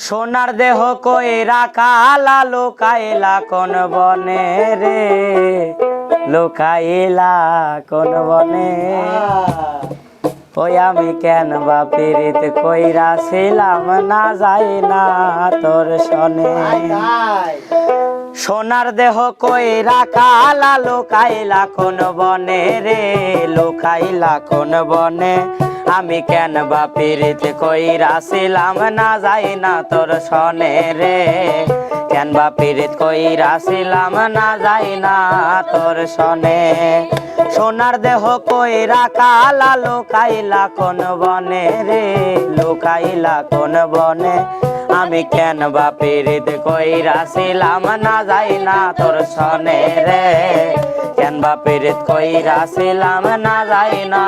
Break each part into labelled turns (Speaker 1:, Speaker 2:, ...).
Speaker 1: সোনার দেহ কইরা কালা লুকাইলা কোন বনে রে, লুকাইলা কোন বনে। ওই আমি কেন বা পীড়িত কইরা ছিলাম না যাই না তোর সনে। সোনার দেহ কইরা কালা লুকাইলা কোন বনে রে, লুকাইলা কোন বনে। আমি কেন বা পীড়িত কইরা ছিলাম না যাই না তোর সনে রে, কেন বা পীড়িত কইরা ছিলাম না যাই না তোর সনে। সোনার দেহ কইরা কালা লুকাইলা কোন বনে রে, লুকাইলা কোন বনে। আমি কেন বা পীড়িত কইরা ছিলাম না যাই না তোর সনে রে, কেন বা পীড়িত কইরা ছিলাম না যাই না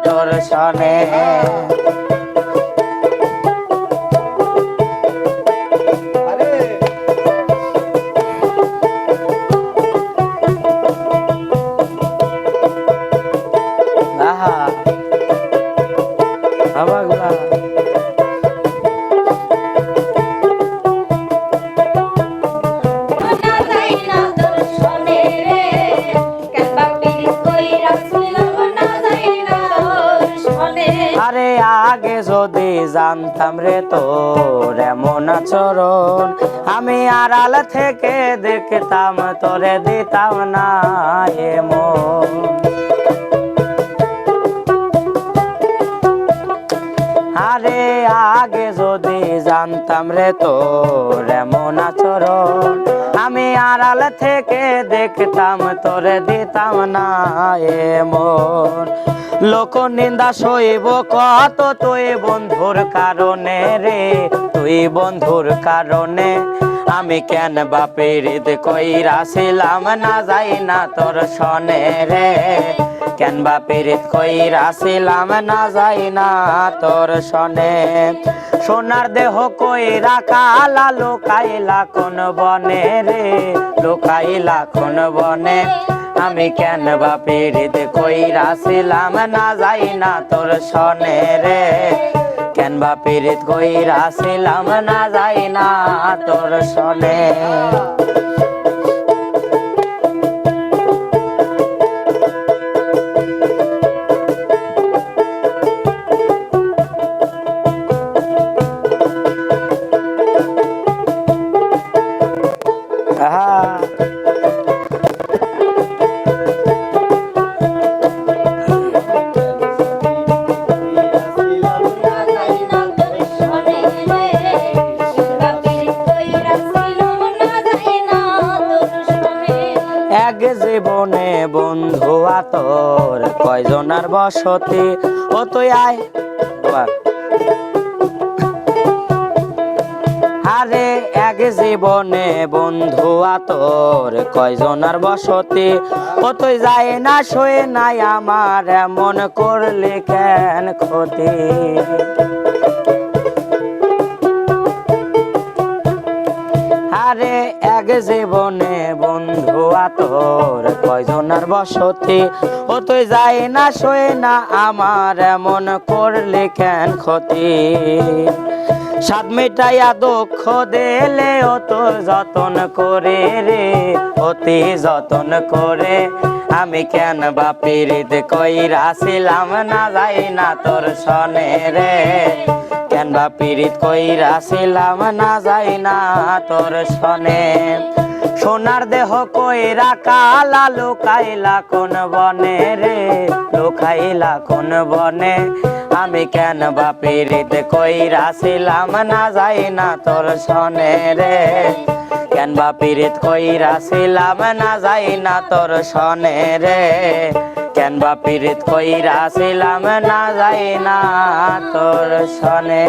Speaker 1: তোর সনে। আরে আগে যদি জানতাম রে তোর এমন আচরণ, আমি আড়াল থেকে দেখতাম তোরে দিতাম না এমন। আরে আগে যদি জানতাম রে তোর এমন আচরণ, আমি আড়াল থেকে দেখতাম তোরে দিতাম না এমন। লোক নিন্দা সইব কত তুই বন্ধুর কারণে রে, তুই বন্ধুর কারণে। আমি কেন বা পীড়িত কইরা ছিলাম না যাই না তোর সনে রে, কেন বা পীড়িত কইরা ছিলাম না যাই না তোর সনে। সোনার দেহ কইরা কালা লুকাইলা কোন বনে রে, লুকাইলা কোন বনে। আমি কেন বা পীড়িত কইরা ছিলাম না যাই না তোর সনে রে, কেন বা পীড়িত কইরা ছিলাম না যাই না তোর সনে। এক জীবনে বন্ধু তোর কয়জনার বসতি, ও তুই আয়। আরে এক জীবনে বন্ধু তোর কয়জনার বসতি, ও তুই যায় না শোয়ে নাই আমার এমন করলে কেন ক্ষতি। আরে এক জীবনে বন্ধু তোর কয়জনার বসতি, ও তুই যায় না শোয়ে না আমার এমন করলে কেন ক্ষতি। সাদ মেটাইয়া দুঃখ দিলে অত যতন করে রে, অতি যতন করে। আমি কেন বা পীড়িত কইরা ছিলাম না যাই না তোর সনে রে, কেন বা পীড়িত কইরা ছিলাম না যাই না তোর সনে। সোনার দেহ কইরা কালা লুকাইলা কোন বনে রে, লুকাইলা কোন বনে। আমি কেন বা পীড়িত কইরা ছিলাম না যাই না তোর সনে রে, কেন বা পীড়িত কইরা ছিলাম না যাই না তোর সনে রে, কেন বা পীড়িত কইরা ছিলাম না যাই না তোর সনে।